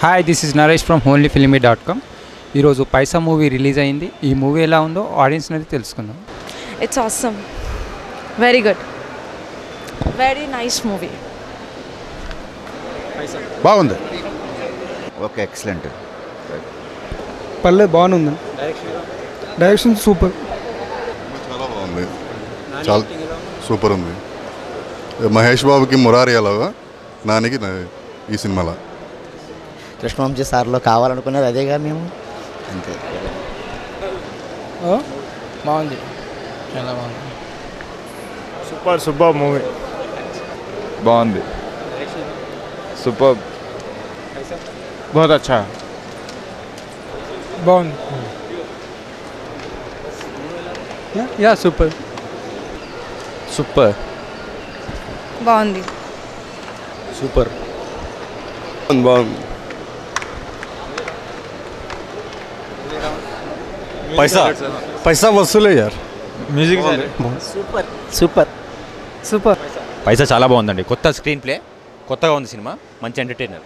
Hi this is Naresh from onlyfilmy.com. ఈరోజు పైసా movie release అయింది. ఈ మూవీ ఎలా ఉందో ఆడియన్స్ అనేది తెలుసుకుందాం. It's awesome, very good, very nice movie. బాగుంది. Okay, excellent. పర్లేదు, బాగుంది. Direction super. చాలా బాగుంది, చాలా సూపర్ ఉంది. మహేష్ బాబుకి మురారి అలాగా, నానికి ఈ సినిమాలో కృష్ణవంశీ సార్లో కావాలనుకునేది అదేగా మేము, అంతే. బాగుంది, చాలా బాగుంది. సూపర్ మూవీ బాగుంది. సూపర్, बहुत अच्छा. బాగుంది. Yeah super. బాగుంది. సూపర్. బాగుంది. पैसा वसूले यार. Music super. పైసా చాలా బాగుందండి. కొత్త స్క్రీన్ ప్లే, కొత్తగా ఉంది సినిమా, మంచి ఎంటర్టైనర్.